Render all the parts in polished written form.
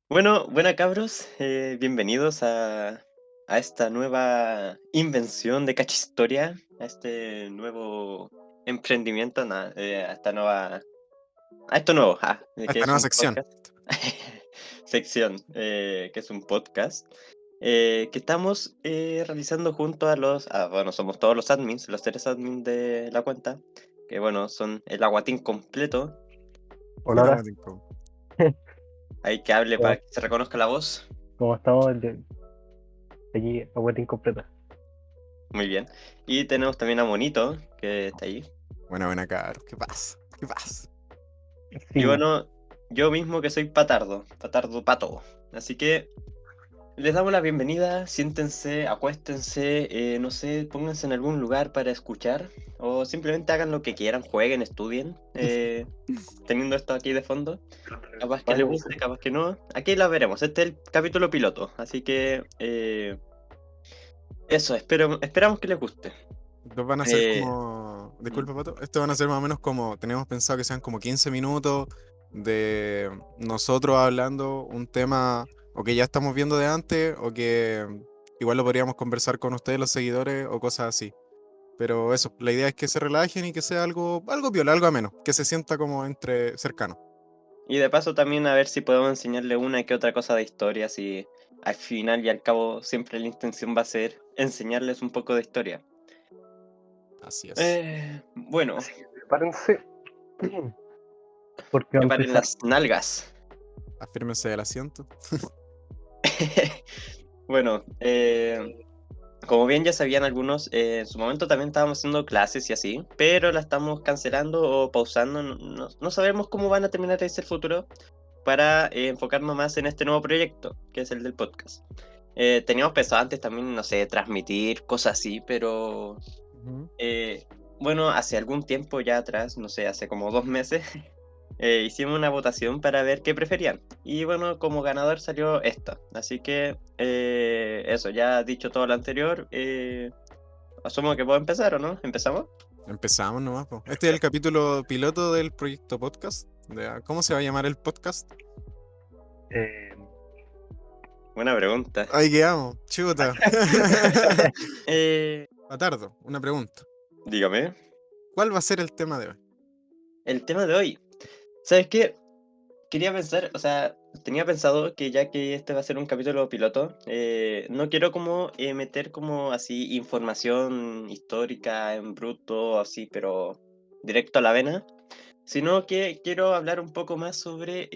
Bueno, buena cabros, bienvenidos a esta nueva invención de Cachistoria, a este nuevo emprendimiento, a esto nuevo, A que esta es nueva un sección. podcast, sección, que es un podcast, que estamos realizando junto a bueno, somos todos los admins, los tres admins de la cuenta, que bueno, son el aguatín completo, Hola, Pura hola. Guatinco. hay que hable ¿Cómo, para que se reconozca la voz. cómo estamos? Aquí, a vuelta incompleta. Muy bien. Y tenemos también a Monito, que está ahí. Buena, caro. ¿Qué pasa? ¿Qué pasa? Y Sí, bueno, yo mismo que soy Patardo Pato. Así que les damos la bienvenida, siéntense, acuéstense, no sé, pónganse en algún lugar para escuchar, o simplemente hagan lo que quieran, jueguen, estudien, teniendo esto aquí de fondo. Capaz que les baño, guste, capaz que no. Aquí la veremos, este es el capítulo piloto, así que eso, esperamos que les guste. Estos van a ser Eh, como. mm, Disculpa, Pato. Estos van a ser más o menos como. Tenemos pensado que sean como 15 minutos de nosotros hablando un tema o que ya estamos viendo de antes o que igual lo podríamos conversar con ustedes, los seguidores o cosas así. Pero eso, la idea es que se relajen y que sea algo piola, algo ameno, que se sienta como entre cercano. Y de paso también a ver si podemos enseñarle una que otra cosa de historia, si al final y al cabo siempre la intención va a ser enseñarles un poco de historia. Así es. Bueno, prepárense, porque va a preparen empezar. las nalgas. Afírmense del asiento. Bueno, como bien ya sabían algunos, en su momento también estábamos haciendo clases y así, pero la estamos cancelando o pausando, no sabemos cómo van a terminar ese futuro para enfocarnos más en este nuevo proyecto, que es el del podcast. Teníamos pensado antes también, no sé, transmitir cosas así, pero Ujú. eh, bueno, hace algún tiempo ya atrás, no sé, hace como 2 meses, hicimos una votación para ver qué preferían. Y bueno, como ganador salió esta. Así que eso, ya dicho todo lo anterior, asumo que puedo empezar, ¿o no? ¿Empezamos? Empezamos nomás, po. Este es el capítulo piloto del proyecto podcast. ¿Cómo se va a llamar el podcast? Eh, Buena pregunta. Ahí quedamos, chuta. Eh, Patardo, una pregunta. dígame, ¿Cuál va a ser el tema de hoy? el tema de hoy. ¿Sabes qué? Quería pensar, o sea, tenía pensado que ya que este va a ser un capítulo piloto, no quiero como meter como así información histórica en bruto, así, pero directo a la vena, sino que quiero hablar un poco más sobre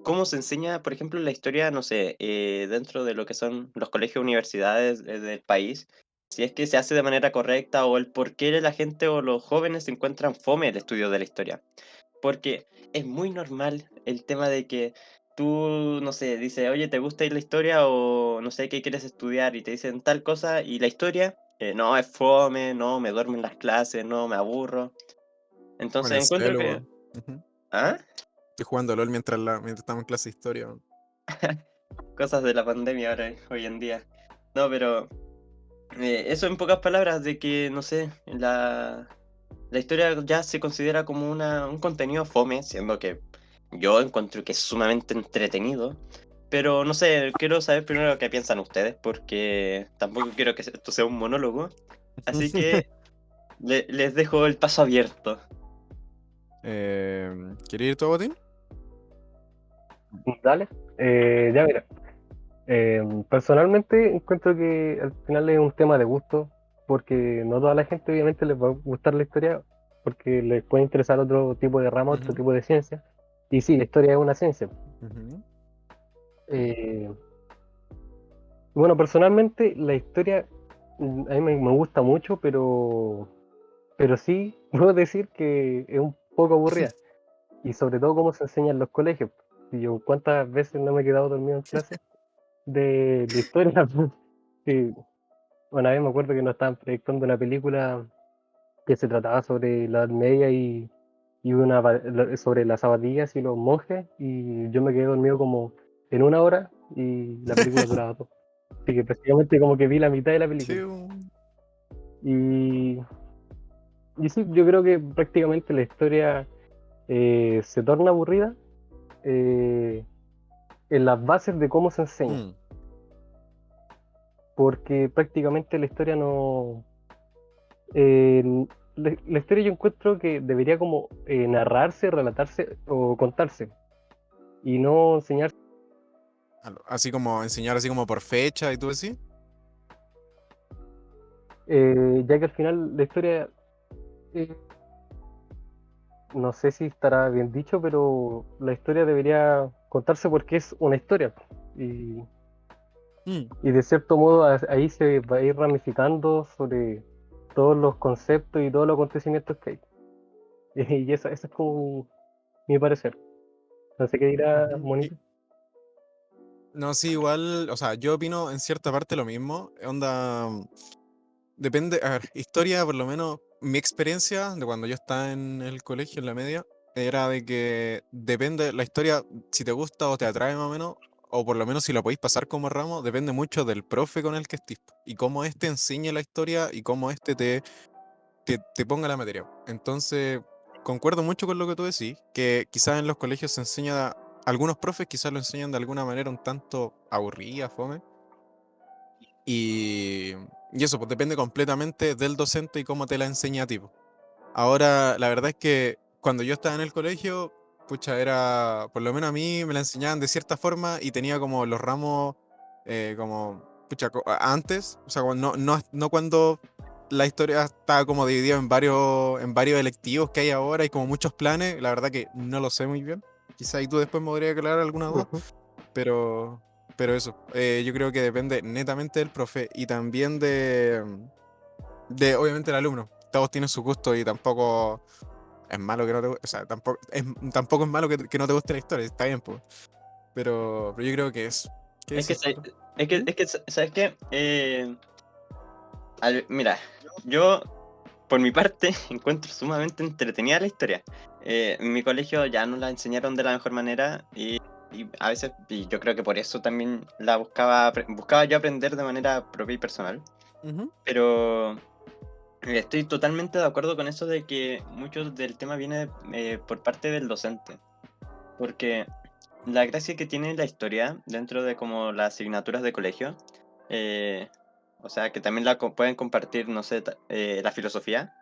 cómo se enseña, por ejemplo, la historia, no sé, dentro de lo que son los colegios, universidades del país, si es que se hace de manera correcta o el por qué la gente o los jóvenes encuentran fome el estudio de la historia. Porque es muy normal el tema de que tú, no sé, dices, oye, ¿te gusta ir la historia o no sé qué quieres estudiar? Y te dicen tal cosa y la historia, no, es fome, no, me duermo en las clases, no, me aburro. Bueno, Entonces el encuentro celu, que, weón. Ujú. ¿ah? Estoy jugando LOL mientras estamos en clase de historia, weón. Cosas de la pandemia ahora, hoy en día. No, pero eso en pocas palabras de que, no sé, la historia ya se considera como un contenido fome, siendo que yo encuentro que es sumamente entretenido. Pero no sé, quiero saber primero qué piensan ustedes, porque tampoco quiero que esto sea un monólogo. Así que les dejo el paso abierto. ¿Quieres ir tú, Botín? dale. Ya mira, personalmente encuentro que al final es un tema de gusto, porque no toda la gente obviamente les va a gustar la historia, porque les puede interesar otro tipo de rama, otro Ujú, tipo de ciencia. Y sí, la historia es una ciencia. ujú. Eh, bueno, personalmente la historia a mí me gusta mucho, pero sí puedo decir que es un poco aburrida. Y sobre todo cómo se enseña en los colegios. Y yo cuántas veces no me he quedado dormido en clase de historia. Sí. Una vez me acuerdo que nos estaban proyectando una película que se trataba sobre la Edad Media y sobre las zapatillas y los monjes. Y yo me quedé dormido como en una hora y la película duraba todo. Así que prácticamente como que vi la mitad de la Sí, película. Y, y sí, yo creo que prácticamente la historia se torna aburrida, eh, en las bases de cómo se enseña, Mm. porque prácticamente la historia no... eh, la historia yo encuentro que debería como narrarse, relatarse o contarse, y no enseñarse, Así como enseñar así como por fecha y todo así. ya que al final la historia, eh, no sé si estará bien dicho, pero la historia debería contarse porque es una historia. Y, Mm. y de cierto modo ahí se va a ir ramificando sobre todos los conceptos y todos los acontecimientos que hay. Y eso es como mi parecer. No sé qué dirá Ujú. Monito. No, sí, igual, o sea, yo opino en cierta parte lo mismo. Onda, depende, a ver, historia, por lo menos, mi experiencia de cuando yo estaba en el colegio, en la media, era de que depende, la historia, si te gusta o te atrae más o menos, o por lo menos si la podéis pasar como ramo, depende mucho del profe con el que estés, y cómo éste enseñe la historia y cómo éste te ponga la materia. Entonces, concuerdo mucho con lo que tú decís, que quizás en los colegios se enseña, algunos profes quizás lo enseñan de alguna manera un tanto aburrida, fome, y, y eso, pues depende completamente del docente y cómo te la enseña a ti, po. Ahora, la verdad es que cuando yo estaba en el colegio, pucha, era, por lo menos a mí me la enseñaban de cierta forma y tenía como los ramos, como, pucha, antes, o sea, no cuando la historia estaba como dividida en varios electivos que hay ahora y como muchos planes, la verdad que no lo sé muy bien. Quizá ahí tú después me podrías aclarar alguna duda, Ujú. pero, pero eso, yo creo que depende netamente del profe y también de obviamente el alumno. Todos tienen su gusto y tampoco es malo que no te guste, o sea, tampoco es malo que no te guste la historia, está bien, pues. Pero yo creo que es. ¿Qué Es que, decís tú? ¿Mm? ¿sabes qué? Mira, yo por mi parte encuentro sumamente entretenida la historia. En mi colegio ya nos la enseñaron de la mejor manera y a veces, y yo creo que por eso también la buscaba yo aprender de manera propia y personal. Ujú. Pero estoy totalmente de acuerdo con eso de que mucho del tema viene por parte del docente. Porque la gracia que tiene la historia dentro de como las asignaturas de colegio, eh, o sea, que también pueden compartir, no sé, la filosofía,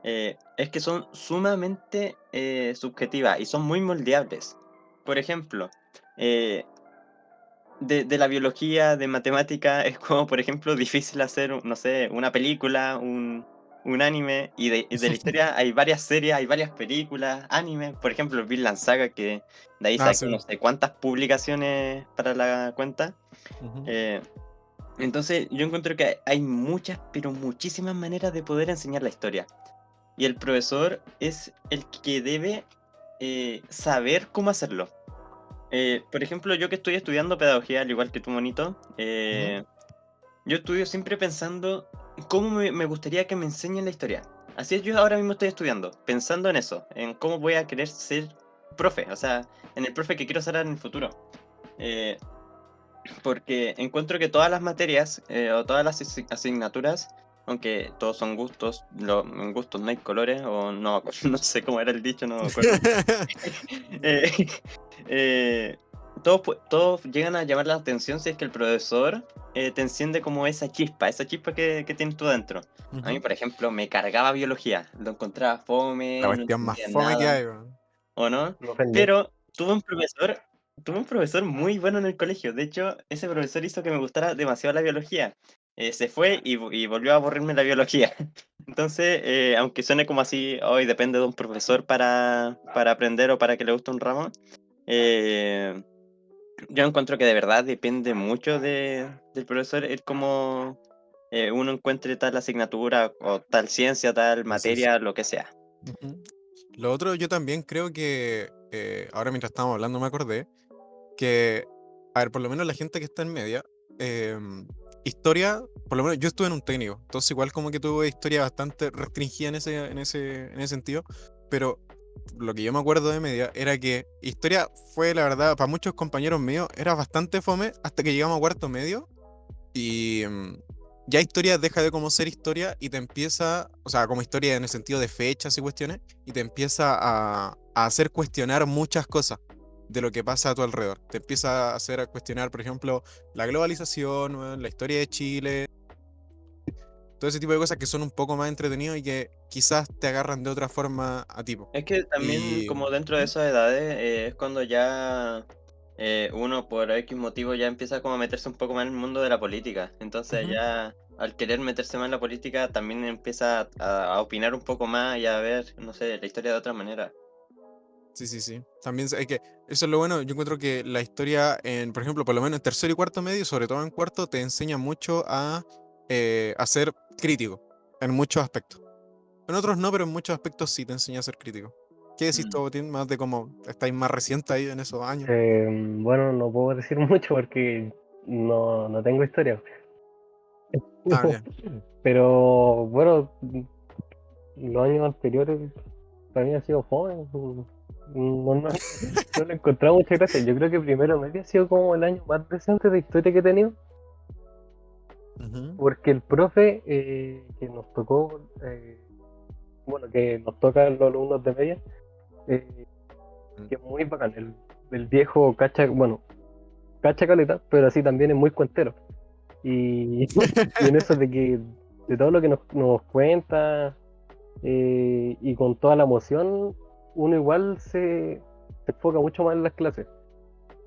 es que son sumamente subjetivas y son muy moldeables. Por ejemplo, eh, de la biología, de matemática, es como, por ejemplo, difícil hacer, no sé, una película, un anime, y de la historia hay varias series, hay varias películas, animes, por ejemplo, el Vinland Saga, que de ahí Ah, saco sí. no sé cuántas publicaciones para la cuenta. Ujú. eh, entonces, yo encuentro que hay muchas, pero muchísimas maneras de poder enseñar la historia. Y el profesor es el que debe saber cómo hacerlo. Por ejemplo, yo que estoy estudiando pedagogía, al igual que tú, Monito, Ujú. yo estudio siempre pensando cómo me gustaría que me enseñen la historia. Así es, yo ahora mismo estoy estudiando, pensando en eso, en cómo voy a querer ser profe, o sea, en el profe que quiero ser en el futuro. Eh, Porque encuentro que todas las materias o todas las asignaturas, aunque todos son gustos, en gustos no hay colores, o no, no sé cómo era el dicho, no me acuerdo. Eh, eh, todos llegan a llamar la atención si es que el profesor te enciende como esa chispa que tienes tú dentro. A mí, Ujú. por ejemplo, me cargaba biología, lo encontraba La fome, no cuestión más entendía fome que nada, hay, weón. ¿o no? Lo ofende. Pero tuve un profesor muy bueno en el colegio. De hecho, ese profesor hizo que me gustara demasiado la biología. Se fue y volvió a aburrirme la biología. Entonces, aunque suene como así, hoy depende de un profesor para aprender o para que le guste un ramo, eh, yo encuentro que de verdad depende mucho del profesor el cómo uno encuentre tal asignatura o tal ciencia, tal Así es. materia, lo que sea. Ujú. Lo otro, yo también creo que, ahora mientras estábamos hablando me acordé, que, a ver, por lo menos la gente que está en media, historia, por lo menos yo estuve en un técnico, entonces igual como que tuve historia bastante restringida en ese sentido, pero lo que yo me acuerdo de media era que historia fue, la verdad, para muchos compañeros míos, era bastante fome hasta que llegamos a cuarto medio y ya historia deja de como ser historia y te empieza, o sea, como historia en el sentido de fechas y cuestiones, y te empieza a hacer cuestionar muchas cosas. de lo que pasa a tu alrededor. Te empieza a hacer a cuestionar, por ejemplo, la globalización, weón, la historia de Chile, todo ese tipo de cosas que son un poco más entretenidos y que quizás te agarran de otra forma a tipo. Es que también Y como dentro de ¿Mm? esas edades es cuando ya uno por X motivo ya empieza como a meterse un poco más en el mundo de la política. Entonces Ujú. ya al querer meterse más en la política también empieza a opinar un poco más y a ver, no sé, la historia de otra manera. Sí, sí, sí. También hay que, eso es lo bueno, yo encuentro que la historia, por ejemplo, por lo menos en tercero y cuarto medio, sobre todo en cuarto, te enseña mucho a ser crítico en muchos aspectos. En otros no, pero en muchos aspectos sí te enseña a ser crítico. ¿Qué decís Mm. tú, Botín? Más de cómo estáis más reciente ahí en esos años. Bueno, no puedo decir mucho porque no tengo historia. Ah, bien. Pero bueno, los años anteriores para mí ha sido joven. No le he encontrado mucha gracia. Yo creo que primero medio ha sido como el año más decente de historia que he tenido. Ujú. Porque el profe que nos tocó, bueno, que nos toca a los alumnos de media, eh, que es muy bacán. El viejo cacha, bueno, cacha caleta, pero así también es muy cuentero. Y, y en eso de todo lo que nos cuenta y con toda la emoción, uno igual se enfoca mucho más en las clases.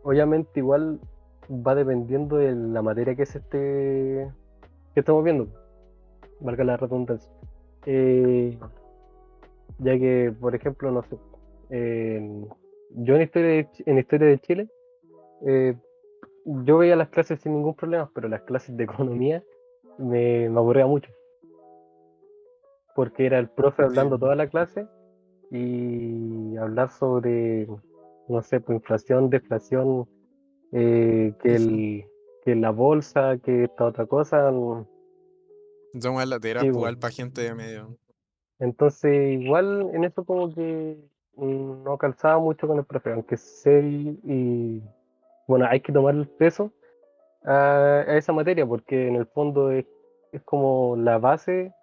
Obviamente igual va dependiendo de la materia que estamos viendo, valga la redundancia. Eh, ya que, por ejemplo, no sé, eh, yo en historia de Chile, eh, yo veía las clases sin ningún problema, pero las clases de economía me aburría mucho, porque era el profe Sí. hablando toda la clase y hablar sobre, no sé, pues inflación, deflación, Ujú. que la bolsa, que esta otra cosa. Son más lateras, Sí, pues, pues. igual para gente de medio. Entonces, igual en eso como que no calzaba mucho con el profe, aunque sé y bueno, hay que tomar el peso a esa materia porque en el fondo es como la base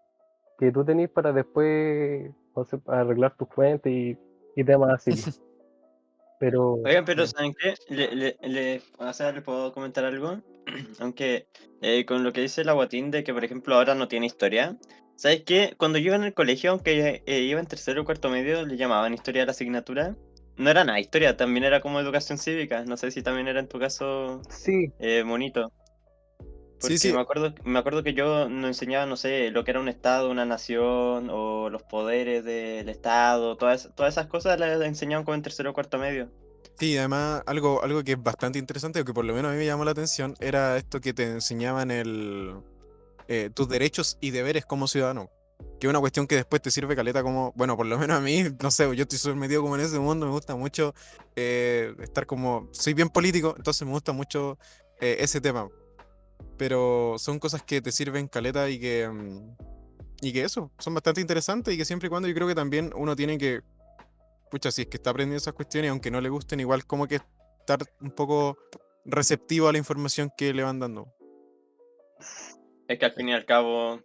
que tú tenés para después, no sé, para arreglar tus fuentes y temas así, pues. Pero Oigan, pero bueno, ¿saben qué? O sea, ¿le puedo comentar algo? Aunque con lo que dice la Guatín de que, por ejemplo, ahora no tiene historia. ¿Sabes qué? Cuando yo iba en el colegio, aunque iba en tercero o cuarto medio, le llamaban historia a la asignatura. No era nada historia, también era como educación cívica. No sé si también era en tu caso sí, bonito. Sí, Porque sí. me acuerdo que yo nos enseñaba, no sé, lo que era un estado, una nación, o los poderes del estado, todas esas cosas las enseñaban como en tercero o cuarto medio. Sí, además algo que es bastante interesante, o que por lo menos a mí me llamó la atención, era esto que te enseñaban tus derechos y deberes como ciudadano. Que es una cuestión que después te sirve caleta como, bueno, por lo menos a mí, no sé, yo estoy súper metido como en ese mundo, me gusta mucho estar como, soy bien político, entonces me gusta mucho ese tema. Pero son cosas que te sirven caleta y que eso, son bastante interesantes y que siempre y cuando yo creo que también uno tiene que pucha, si es que está aprendiendo esas cuestiones, aunque no le gusten, igual como que estar un poco receptivo a la información que le van dando. Es que al fin y al cabo,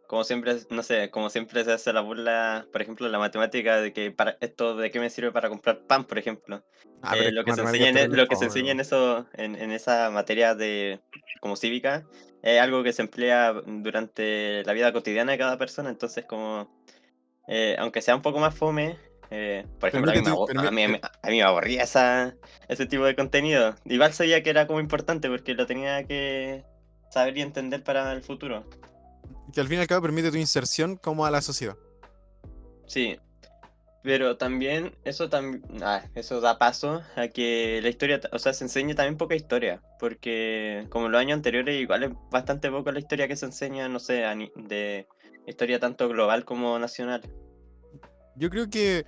como siempre, no sé, como siempre se hace la burla, por ejemplo, en la matemática, de que para esto de qué me sirve para comprar pan, por ejemplo. Ah, pero es Lo que que se matemática enseña es terrible lo que se fome, enseña en weón. eso, en esa materia de como cívica, es algo que se emplea durante la vida cotidiana de cada persona, entonces como aunque sea un poco más fome, por ejemplo, Permite, a mí me aburría ese tipo de contenido. Igual sabía que era como importante porque lo tenía que saber y entender para el futuro. que al fin y al cabo permite tu inserción como a la sociedad. Sí, pero también eso da paso a que la historia, o sea, se enseñe también poca historia, porque como los años anteriores igual es bastante poco la historia que se enseña, no sé, de historia tanto global como nacional. Yo creo que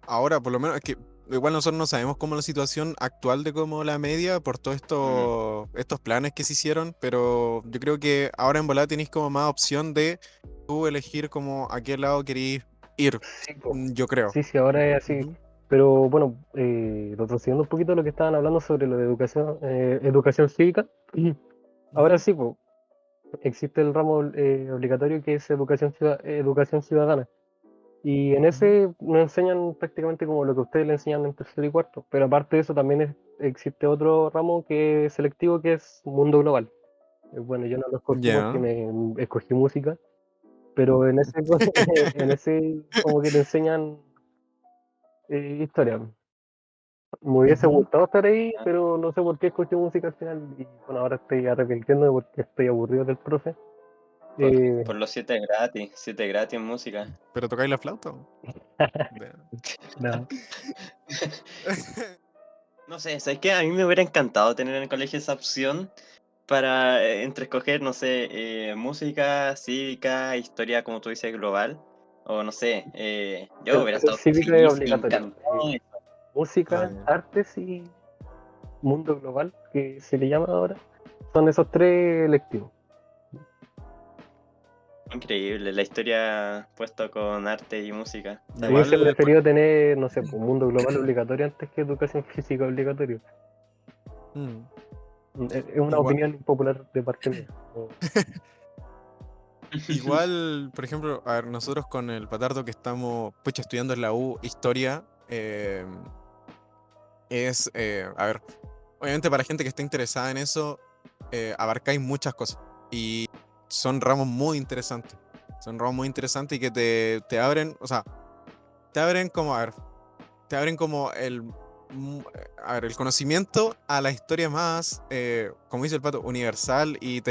ahora, por lo menos, es que igual nosotros no sabemos cómo la situación actual de como la media por todos Mm. estos planes que se hicieron, pero yo creo que ahora en volada tenéis como más opción de tú elegir como a qué lado queréis ir, sí, po. yo creo. Sí, sí, ahora es así. Ujú. Pero bueno, retrocediendo un poquito a lo que estaban hablando sobre lo de educación cívica, Ujú. ahora sí, po, existe el ramo obligatorio que es educación ciudadana. Y en ese nos enseñan prácticamente como lo que ustedes le enseñan en tercero y cuarto. Pero aparte de eso también existe otro ramo que es selectivo, que es mundo global. Bueno, yo no lo escogí porque Ya. me escogí música, pero en ese, en ese como que te enseñan historia. Me hubiese Ujú. gustado estar ahí, Ah, pero no sé por qué escogí música al final. Y bueno, ahora estoy arrepintiendo porque estoy aburrido del profe. por los 7 gratis en música. ¿Pero tocáis la flauta? Ya. Nada. No sé, ¿sabes qué? A mí me hubiera encantado tener en el colegio esa opción para entre escoger, no sé, música, cívica, historia, como tú dices, global. O no sé, yo hubiera Educación estado cívica es feliz y obligatorio. encantado. Ah, Música, ya. artes y mundo global, que se le llama ahora, son esos tres electivos. Increíble, la historia puesto con arte y música. Está Yo hubiese bien. Igual, preferido tener, no sé, pues, mundo global obligatorio antes que educación física obligatorio. mm, Es una igual, opinión impopular de parte mía. igual, por ejemplo, a ver, nosotros con el Patardo que estamos pucha, estudiando en la U, historia, a ver, obviamente para la gente que esté interesada en eso, abarcáis muchas cosas y son ramos muy interesantes. Son ramos muy interesantes y que te abren, o sea, te abren como, a ver, te abren como a ver, el conocimiento a la historia más, como dice el pato, universal y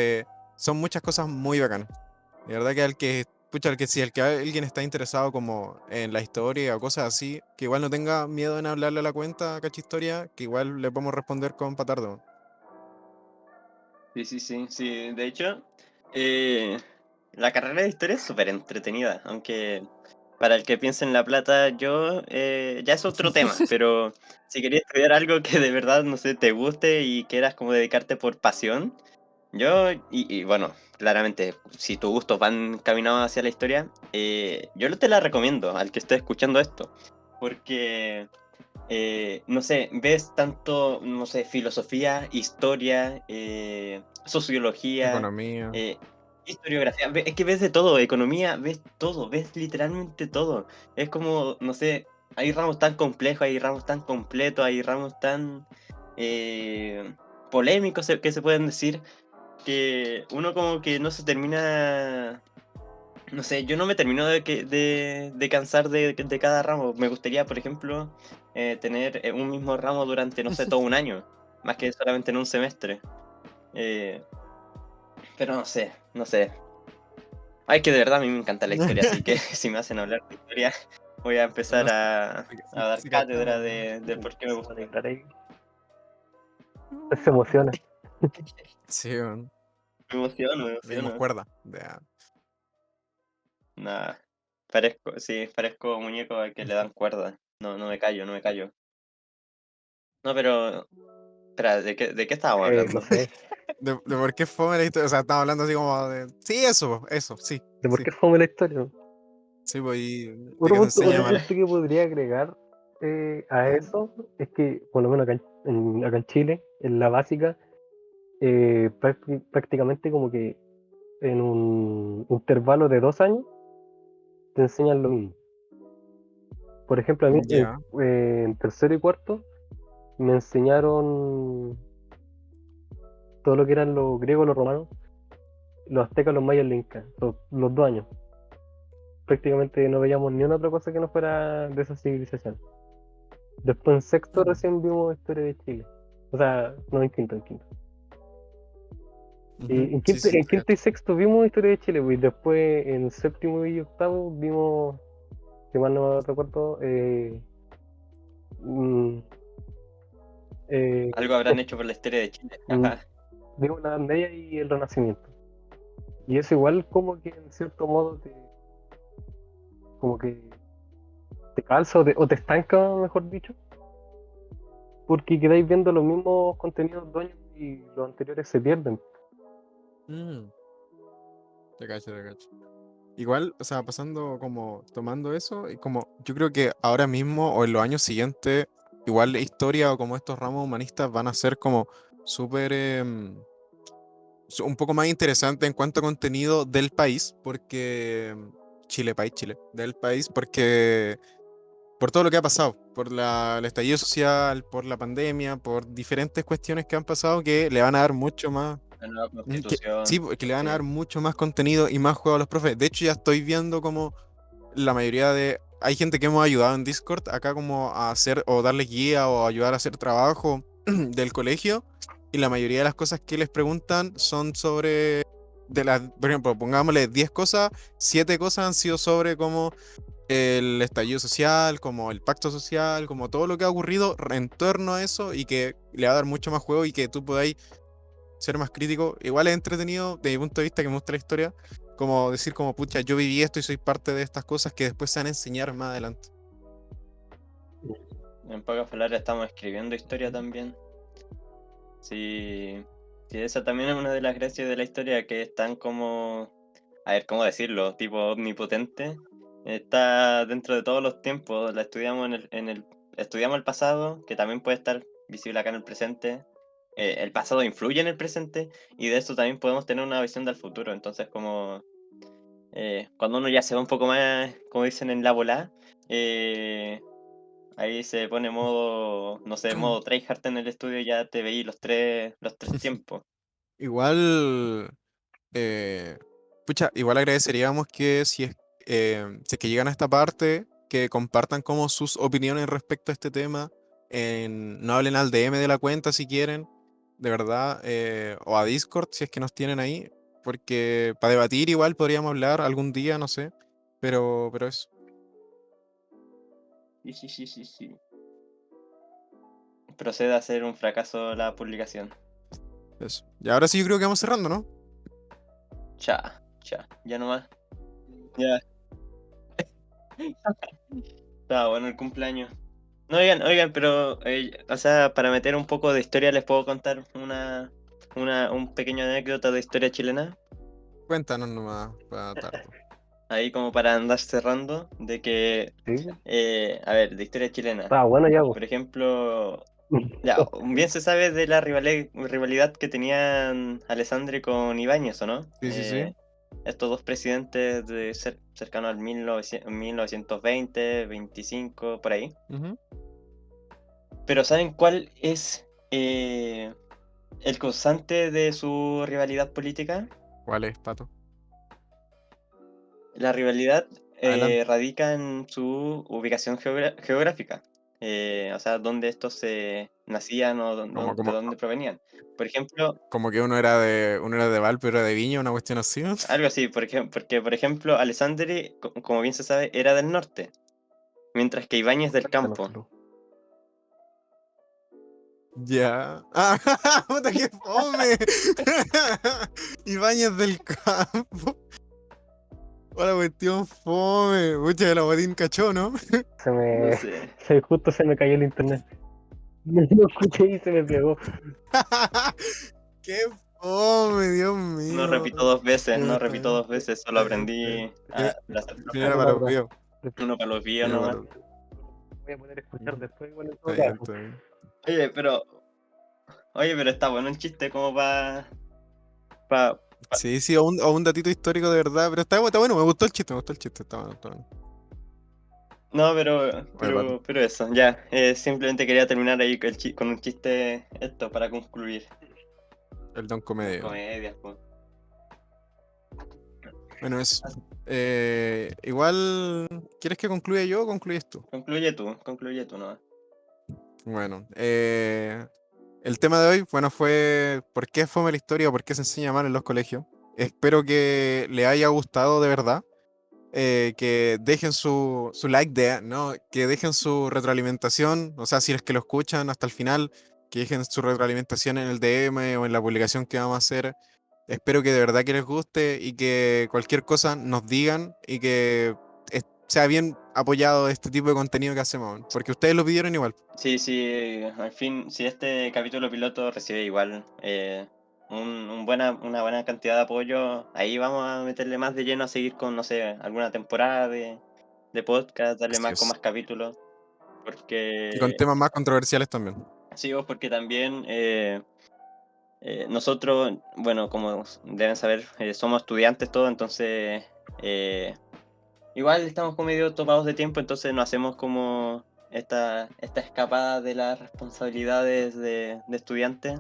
son muchas cosas muy bacanas. De verdad que pucha, si alguien está interesado como en la historia o cosas así, que igual no tenga miedo en hablarle a la cuenta, cacha historia, que igual le podemos responder con patardo. Sí, sí, sí, sí. De hecho, eh, la carrera de historia es súper entretenida, aunque para el que piense en la plata, yo ya es otro tema, pero si querías estudiar algo que de verdad, no sé, te guste y quieras como dedicarte por pasión, y bueno, claramente, si tus gustos van caminados hacia la historia, yo te la recomiendo al que esté escuchando esto, porque no sé, ves tanto, no sé, filosofía, historia, sociología, Economía. eh, historiografía, es que ves de todo, economía, ves todo, ves literalmente todo. Es como, no sé, hay ramos tan complejos, hay ramos tan completos, hay ramos tan eh, polémicos que se pueden decir, que uno como que no se termina, no sé, yo no me termino de cansar de cada ramo. Me gustaría, por ejemplo, tener un mismo ramo durante, no sé, todo un año, más que solamente en un semestre. Eh, pero no sé, no sé. Ay, que de verdad a mí me encanta la historia, así que si me hacen hablar de historia, voy a empezar No, sí, a dar sí cátedra cachamos, ¿no? de por qué me Se va a gusta. alegrar ahí. Se emociona. Sí, weón. Me Le dimos emociono. cuerda. Ya. Nada, parezco, sí, parezco muñeco al que le dan cuerda. No, no me callo, no me callo. No, pero, espera, de qué estábamos No hablando? sé, De por qué fome la historia. O sea, estamos hablando así como de. Sí, eso, sí, de por sí. qué fue la historia. Sí, pues y de que se enseña Otro mal. punto que podría agregar a eso es que, por lo menos acá en Chile, en la básica, prácticamente como que en un intervalo de 2 años te enseñan lo mismo. Por ejemplo, a mí Ya. en tercero y cuarto me enseñaron todo lo que eran los griegos, los romanos, los aztecas, los mayas, los incas, los 2 años. Prácticamente no veíamos ni una otra cosa que no fuera de esa civilización. Después en sexto Mm. recién vimos historia de Chile. O sea, no en quinto, en quinto. Ujú. Y Sí, sí, en te quinto y cacho. sexto vimos historia de Chile, pues, y después en séptimo y octavo vimos, si mal no recuerdo, mm, eh, Algo habrán hecho por la historia de Chile. mm, vimos la Edad Media y el Renacimiento. Y eso igual como que en cierto modo como que te calza o te estanca, mejor dicho, porque quedáis viendo los mismos contenidos 2 años y los anteriores se pierden. Mm, te cacho, te cacho. Igual, o sea, pasando como tomando eso, y como yo creo que ahora mismo o en los años siguientes, igual la historia o como estos ramos humanistas van a ser como súper un poco más interesantes en cuanto a contenido del país, porque Chile, país Chile, del país, porque por todo lo que ha pasado, por el estallido social, por la pandemia, por diferentes cuestiones que han pasado que le van a dar mucho más, La nueva sí, constitución, que le van a sí. dar mucho más contenido y más juego a los profes. De hecho, ya estoy viendo como la mayoría de... Hay gente que hemos ayudado en Discord acá como a hacer o darle guía o ayudar a hacer trabajo del colegio y la mayoría de las cosas que les preguntan son sobre, por ejemplo, pongámosle 10 cosas, 7 cosas han sido sobre como el estallido social, como el pacto social, como todo lo que ha ocurrido en torno a eso y que le va a dar mucho más juego y que tú podáis ser más crítico. Igual es entretenido, desde mi punto de vista, que me gusta la historia, como decir como, pucha, yo viví esto y soy parte de estas cosas que después se van a enseñar más adelante. En pocas palabras estamos escribiendo historia también. Sí, sí, esa también es una de las gracias de la historia, que es tan como, a ver, ¿cómo decirlo? Tipo omnipotente. Está dentro de todos los tiempos. La estudiamos estudiamos el pasado, que también puede estar visible acá en el presente. El pasado influye en el presente y de eso también podemos tener una visión del futuro. Entonces, como cuando uno ya se va un poco más, como dicen en la bola, ahí se pone modo, no sé, modo tryhard en el estudio y ya te veí los tres tiempos. Igual, pucha, igual agradeceríamos que si es que llegan a esta parte, que compartan como sus opiniones respecto a este tema. No hablen al DM de la cuenta si quieren, de verdad, o a Discord si es que nos tienen ahí, porque para debatir igual podríamos hablar algún día, no sé, pero eso. Sí, sí, sí, sí, sí. Procede a ser un fracaso la publicación. Eso. Y ahora sí yo creo que vamos cerrando, ¿no? Cha, cha, ya nomás. Ya, estaba bueno el cumpleaños. No, oigan, pero, o sea, para meter un poco de historia, les puedo contar un pequeño anécdota de historia chilena. Cuéntanos nomás para tarde. Ahí como para andar cerrando, de que, Sí, a ver, de historia chilena. estaba bueno ya, pues. Por ejemplo, ya, bien se sabe de la rivalidad que tenían Alessandri con Ibáñez, ¿o no? Sí, sí, sí. Estos dos presidentes cercanos al 1920, 25, por ahí. Ujú. Pero ¿saben cuál es el causante de su rivalidad política? ¿Cuál es, Pato? La rivalidad Adelante. radica en su ubicación geográfica, o sea, dónde estos se nacían o Como, de como, dónde provenían. Por ejemplo, como que uno era de Valpo, era de Viña, una cuestión así, ¿no? algo así, porque por ejemplo, Alessandri, como bien se sabe, era del norte, mientras que Ibáñez del campo. Cuéntanoslo. Ya. ¡Ah! ¡Puta que fome! Ibáñez del Campo. Hola, cuestión fome. Mucha de la botín cachó, ¿no? No sé, Justo se me cayó el internet. No lo escuché y se me pegó. ¡Qué fome, Dios no mío! repito dos veces, Ya, no está repito bien, dos veces, solo está bien, está bien. aprendí a hacer Primera Uno para para los atrás. vivos. uno para los vídeos Primera para nomás. los Voy a poder escuchar después, igual en Está todo bien, caso. está bien. Oye, pero está bueno un chiste como pa, Sí, sí, o un datito histórico de verdad, pero está bueno, me gustó el chiste, me gustó el chiste, está bueno, está bueno. no, pero, Oye, Pato. pero, pero eso, ya. Simplemente quería terminar ahí con un chiste esto para concluir. El Don Las Comedia. comedias, pues. Bueno, igual, ¿quieres que concluya yo o concluyes tú? Concluye tú nomás. Bueno, el tema de hoy, bueno, fue ¿por qué fome la historia o por qué se enseña mal en los colegios? Espero que le haya gustado de verdad. Que dejen su like, ¿no? Que dejen su retroalimentación, o sea, si es que lo escuchan hasta el final, que dejen su retroalimentación en el DM o en la publicación que vamos a hacer. Espero que de verdad que les guste y que cualquier cosa nos digan y que sea bien apoyado este tipo de contenido que hacemos, porque ustedes lo pidieron igual. Sí, sí, al fin, si este capítulo piloto recibe igual una buena cantidad de apoyo, ahí vamos a meterle más de lleno a seguir con, no sé, alguna temporada de podcast, darle Así más con es. más capítulos, Y con porque, temas más controversiales también. sí, vos, porque también nosotros, bueno, como deben saber, somos estudiantes todos, entonces igual estamos como medio topados de tiempo, entonces no hacemos como esta escapada de las responsabilidades de estudiantes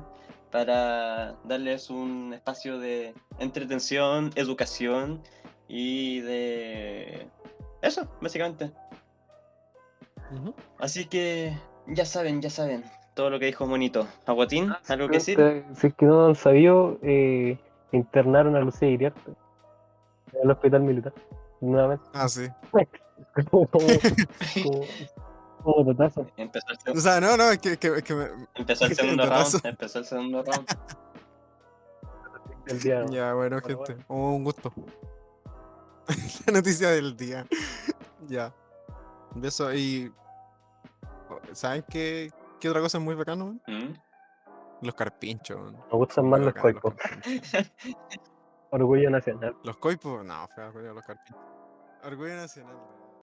para darles un espacio de entretención, educación y de eso, básicamente. Ujú. Así que ya saben todo lo que dijo Monito. Aguatín, ¿algo que decir? Si es que no han sabido, internaron a Lucía Iriarte en el hospital militar. Nuevamente. Ah, sí. como, como, como totazo. Empezó el, O seg- sea, no, es que empezó el en segundo round, totazo. empezó el segundo round. El día, ¿no? Ya, bueno, Bueno, gente. Un gusto. La noticia del día. Ya. Beso y. ¿Saben qué otra cosa es muy bacano, weón? ¿Mm? Los carpinchos, weón. me gustan Son más muy los bacanos los coipos. carpinchos. Orgullo nacional. Los coipos, no, feo, los carpinchos. Orgullo nacional, no.